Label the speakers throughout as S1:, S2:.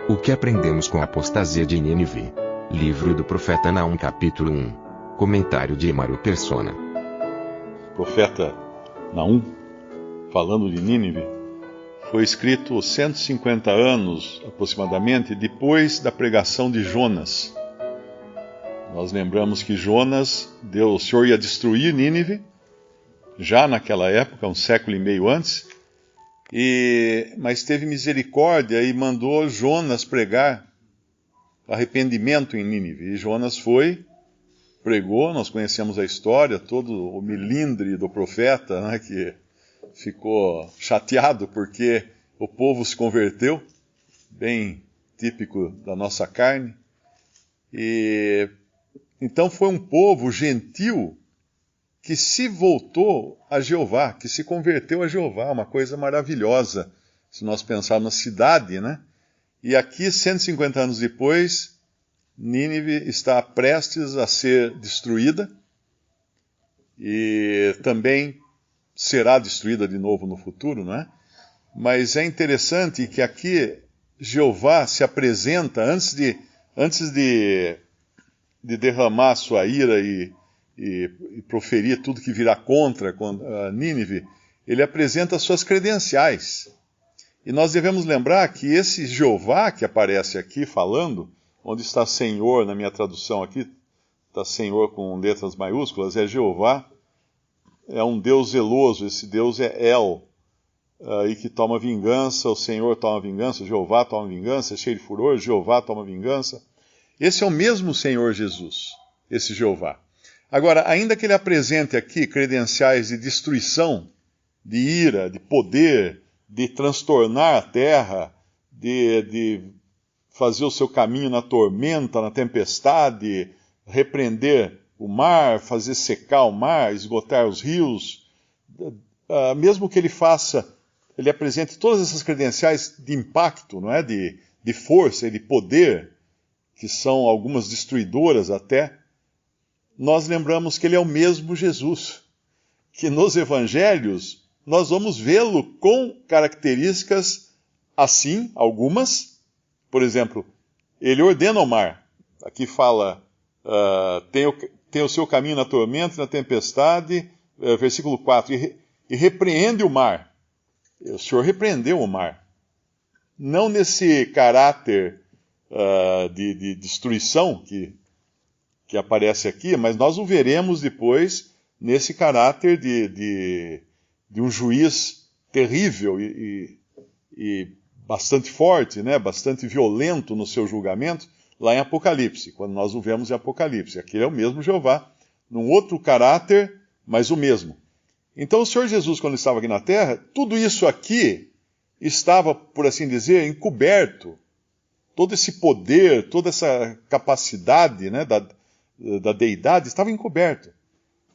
S1: O que aprendemos com a apostasia de Nínive? Livro do profeta Naum, capítulo 1. Comentário de Emaro Persona.
S2: Profeta Naum, falando de Nínive, foi escrito 150 anos, aproximadamente, depois da pregação de Jonas. Nós lembramos que Jonas, o Senhor ia destruir Nínive, já naquela época, um século e meio antes, mas teve misericórdia e mandou Jonas pregar arrependimento em Nínive. E Jonas foi, pregou, nós conhecemos a história, todo o melindre do profeta, né, que ficou chateado porque o povo se converteu, bem típico da nossa carne. E então foi um povo gentil que se voltou a Jeová, que se converteu a Jeová, uma coisa maravilhosa, se nós pensarmos na cidade, né? E aqui, 150 anos depois, Nínive está prestes a ser destruída e também será destruída de novo no futuro, não é? Mas é interessante que aqui Jeová se apresenta antes de derramar sua ira e proferir tudo que virá contra Nínive, ele apresenta suas credenciais. E nós devemos lembrar que esse Jeová que aparece aqui falando, onde está Senhor, na minha tradução aqui, está Senhor com letras maiúsculas, é Jeová, é um Deus zeloso, esse Deus é El, e que toma vingança, o Senhor toma vingança, Jeová toma vingança, é cheio de furor, Jeová toma vingança. Esse é o mesmo Senhor Jesus, esse Jeová. Agora, ainda que ele apresente aqui credenciais de destruição, de ira, de poder, de transtornar a terra, de fazer o seu caminho na tormenta, na tempestade, repreender o mar, fazer secar o mar, esgotar os rios, mesmo que ele apresente todas essas credenciais de impacto, não é? De força e de poder, que são algumas destruidoras até, nós lembramos que ele é o mesmo Jesus, que nos evangelhos nós vamos vê-lo com características assim, algumas. Por exemplo, ele ordena o mar. Aqui fala, tem o seu caminho na tormenta e na tempestade, versículo 4, e repreende o mar. O Senhor repreendeu o mar. Não nesse caráter de destruição que aparece aqui, mas nós o veremos depois nesse caráter de um juiz terrível e bastante forte, né? Bastante violento no seu julgamento, lá em Apocalipse, quando nós o vemos em Apocalipse. Aqui é o mesmo Jeová, num outro caráter, mas o mesmo. Então o Senhor Jesus, quando estava aqui na terra, tudo isso aqui estava, por assim dizer, encoberto. Todo esse poder, toda essa capacidade, né, da deidade estava encoberto.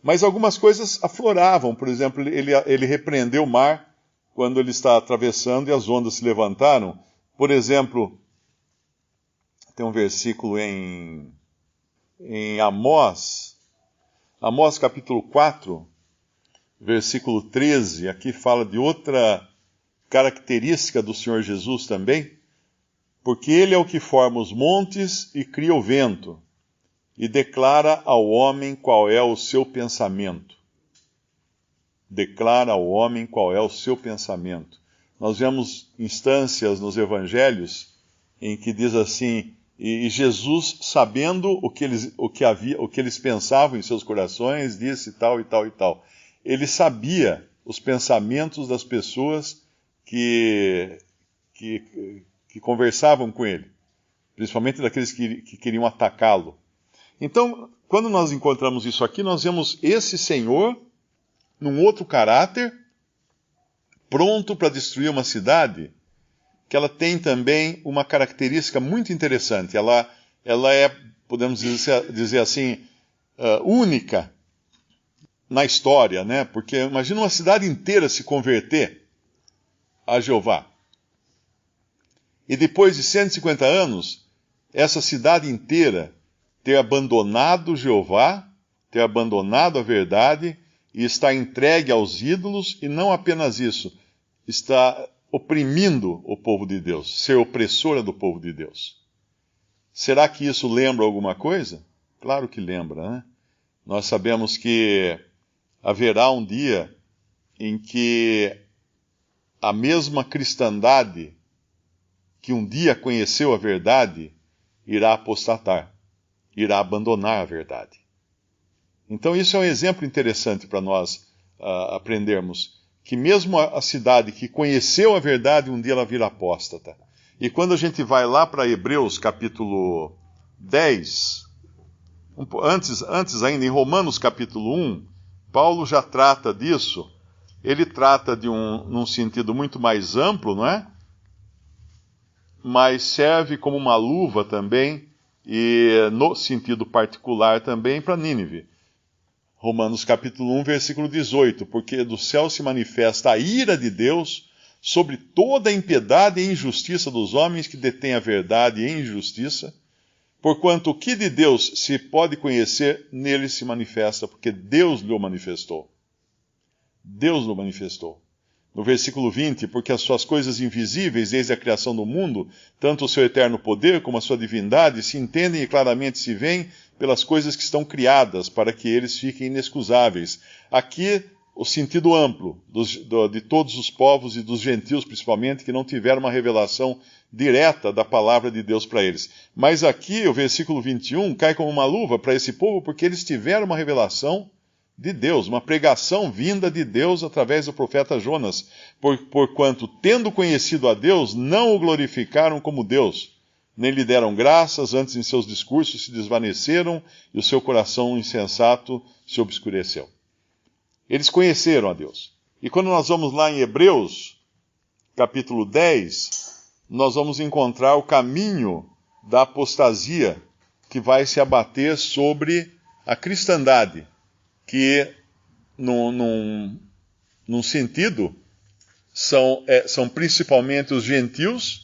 S2: Mas algumas coisas afloravam. Por exemplo, ele repreendeu o mar quando ele está atravessando e as ondas se levantaram. Por exemplo, tem um versículo em Amós capítulo 4, versículo 13. Aqui fala de outra característica do Senhor Jesus também. Porque ele é o que forma os montes e cria o vento, e declara ao homem qual é o seu pensamento. Declara ao homem qual é o seu pensamento. Nós vemos instâncias nos evangelhos em que diz assim, e Jesus, sabendo o que eles pensavam em seus corações, disse tal e tal e tal. Ele sabia os pensamentos das pessoas que conversavam com ele, principalmente daqueles que queriam atacá-lo. Então, quando nós encontramos isso aqui, nós vemos esse Senhor num outro caráter, pronto para destruir uma cidade, que ela tem também uma característica muito interessante. Ela é, podemos dizer assim, única na história, né? Porque imagina uma cidade inteira se converter a Jeová. E depois de 150 anos, essa cidade inteira ter abandonado Jeová, ter abandonado a verdade e estar entregue aos ídolos, e não apenas isso, oprimindo o povo de Deus, ser opressora do povo de Deus. Será que isso lembra alguma coisa? Claro que lembra, né? Nós sabemos que haverá um dia em que a mesma cristandade que um dia conheceu a verdade irá apostatar, irá abandonar a verdade. Então isso é um exemplo interessante para nós aprendermos, que mesmo a cidade que conheceu a verdade, um dia ela vira apóstata. E quando a gente vai lá para Hebreus capítulo 10, antes ainda, em Romanos capítulo 1, Paulo já trata disso. Ele trata num sentido muito mais amplo, não é? Mas serve como uma luva também, e no sentido particular também para Nínive. Romanos capítulo 1, versículo 18, porque do céu se manifesta a ira de Deus sobre toda a impiedade e injustiça dos homens que detêm a verdade e injustiça, porquanto o que de Deus se pode conhecer, nele se manifesta, porque Deus lhe manifestou. Deus lhe manifestou. No versículo 20, porque as suas coisas invisíveis, desde a criação do mundo, tanto o seu eterno poder como a sua divindade, se entendem e claramente se veem pelas coisas que estão criadas, para que eles fiquem inexcusáveis. Aqui, o sentido amplo de todos os povos e dos gentios, principalmente, que não tiveram uma revelação direta da palavra de Deus para eles. Mas aqui, o versículo 21, cai como uma luva para esse povo, porque eles tiveram uma revelação de Deus, uma pregação vinda de Deus através do profeta Jonas, porquanto, tendo conhecido a Deus, não o glorificaram como Deus, nem lhe deram graças, antes em seus discursos se desvaneceram, e o seu coração insensato se obscureceu. Eles conheceram a Deus. E quando nós vamos lá em Hebreus, capítulo 10, nós vamos encontrar o caminho da apostasia que vai se abater sobre a cristandade, que, num sentido, são principalmente os gentios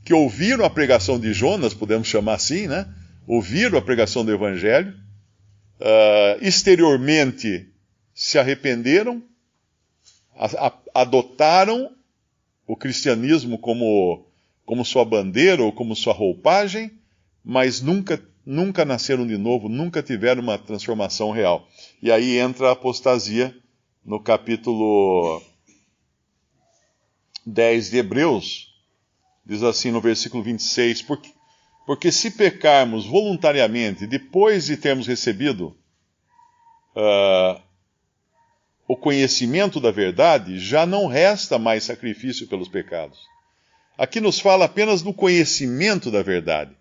S2: que ouviram a pregação de Jonas, podemos chamar assim, né? Ouviram a pregação do Evangelho, exteriormente se arrependeram, adotaram o cristianismo como sua bandeira ou como sua roupagem, mas nunca nasceram de novo, nunca tiveram uma transformação real. E aí entra a apostasia no capítulo 10 de Hebreus, diz assim no versículo 26, porque se pecarmos voluntariamente, depois de termos recebido o conhecimento da verdade, já não resta mais sacrifício pelos pecados. Aqui nos fala apenas do conhecimento da verdade.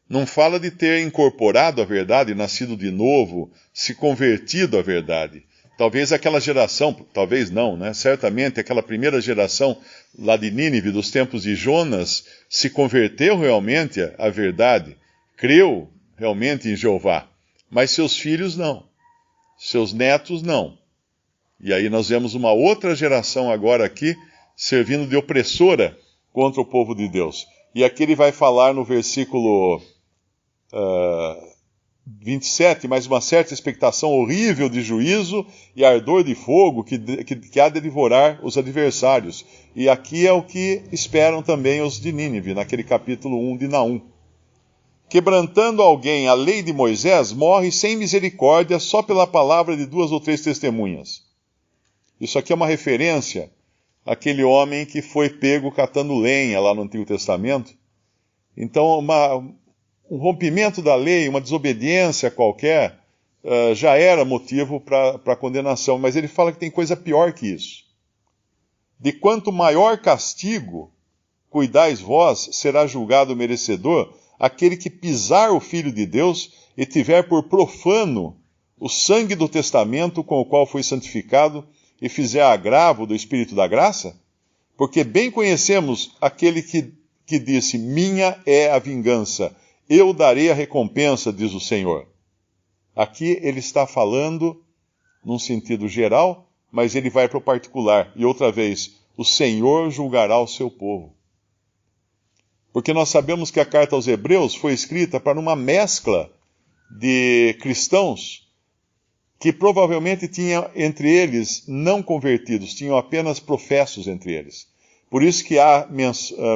S2: Não fala de ter incorporado a verdade, nascido de novo, se convertido à verdade. Talvez aquela geração, talvez não, né? Certamente aquela primeira geração lá de Nínive, dos tempos de Jonas, se converteu realmente à verdade, creu realmente em Jeová. Mas seus filhos não, seus netos não. E aí nós vemos uma outra geração agora aqui, servindo de opressora contra o povo de Deus. E aqui ele vai falar no versículo 27, mas uma certa expectação horrível de juízo e ardor de fogo que há de devorar os adversários. E aqui é o que esperam também os de Nínive, naquele capítulo 1 de Naum. Quebrantando alguém a lei de Moisés, morre sem misericórdia só pela palavra de 2 ou 3 testemunhas. Isso aqui é uma referência àquele homem que foi pego catando lenha lá no Antigo Testamento. Então, um rompimento da lei, uma desobediência qualquer, já era motivo para condenação. Mas ele fala que tem coisa pior que isso. De quanto maior castigo cuidais vós, será julgado merecedor aquele que pisar o Filho de Deus e tiver por profano o sangue do testamento com o qual foi santificado e fizer agravo do Espírito da graça? Porque bem conhecemos aquele que disse, minha é a vingança, eu darei a recompensa, diz o Senhor. Aqui ele está falando num sentido geral, mas ele vai para o particular. E outra vez, o Senhor julgará o seu povo. Porque nós sabemos que a carta aos Hebreus foi escrita para uma mescla de cristãos que provavelmente tinha entre eles não convertidos, tinham apenas professos entre eles. Por isso que há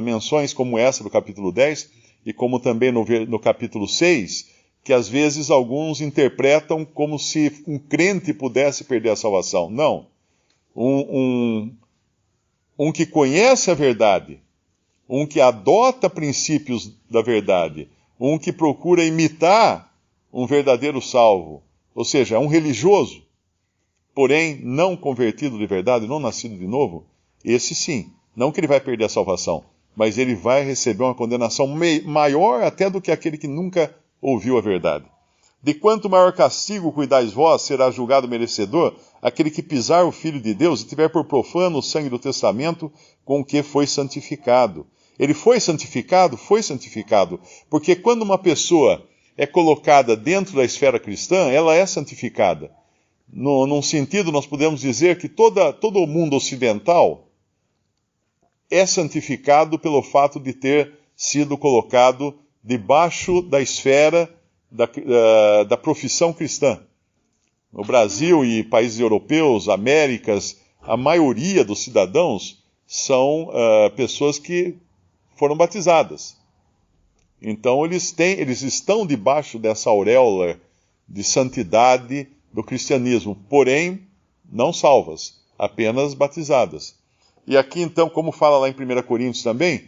S2: menções como essa do capítulo 10, e como também no capítulo 6, que às vezes alguns interpretam como se um crente pudesse perder a salvação. Não. Um que conhece a verdade, um que adota princípios da verdade, um que procura imitar um verdadeiro salvo, ou seja, é um religioso, porém não convertido de verdade, não nascido de novo, esse sim, não que ele vai perder a salvação, mas ele vai receber uma condenação maior até do que aquele que nunca ouviu a verdade. De quanto maior castigo cuidais vós, será julgado merecedor aquele que pisar o Filho de Deus e tiver por profano o sangue do testamento com o que foi santificado. Ele foi santificado, porque quando uma pessoa é colocada dentro da esfera cristã, ela é santificada. Num sentido, nós podemos dizer que todo o mundo ocidental é santificado pelo fato de ter sido colocado debaixo da esfera da profissão cristã. No Brasil e países europeus, Américas, a maioria dos cidadãos são pessoas que foram batizadas. Então eles estão debaixo dessa auréola de santidade do cristianismo, porém não salvas, apenas batizadas. E aqui então, como fala lá em 1 Coríntios também,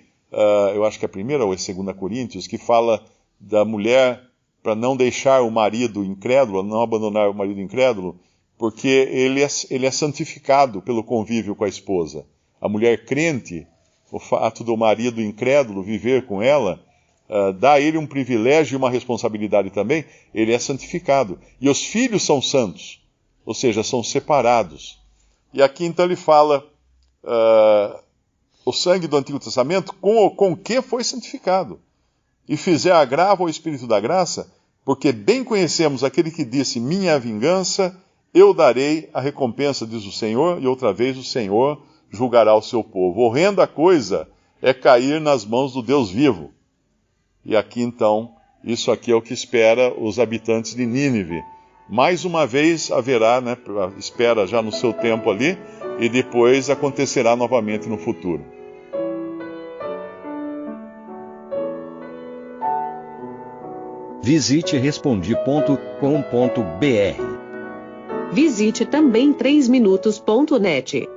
S2: eu acho que é 1 ou é 2 Coríntios, que fala da mulher para não deixar o marido incrédulo, não abandonar o marido incrédulo, porque ele é santificado pelo convívio com a esposa. A mulher crente, o fato do marido incrédulo viver com ela, dá a ele um privilégio e uma responsabilidade também, ele é santificado. E os filhos são santos, ou seja, são separados. E aqui então ele fala o sangue do Antigo Testamento com que foi santificado. E fizer agravo ao Espírito da graça, porque bem conhecemos aquele que disse, minha vingança, eu darei a recompensa, diz o Senhor, e outra vez o Senhor julgará o seu povo. Horrenda coisa é cair nas mãos do Deus vivo. E aqui então, isso aqui é o que espera os habitantes de Nínive. Mais uma vez haverá, espera já no seu tempo ali, e depois acontecerá novamente no futuro.
S3: Visite Respondi.com.br. Visite também 3minutos.net.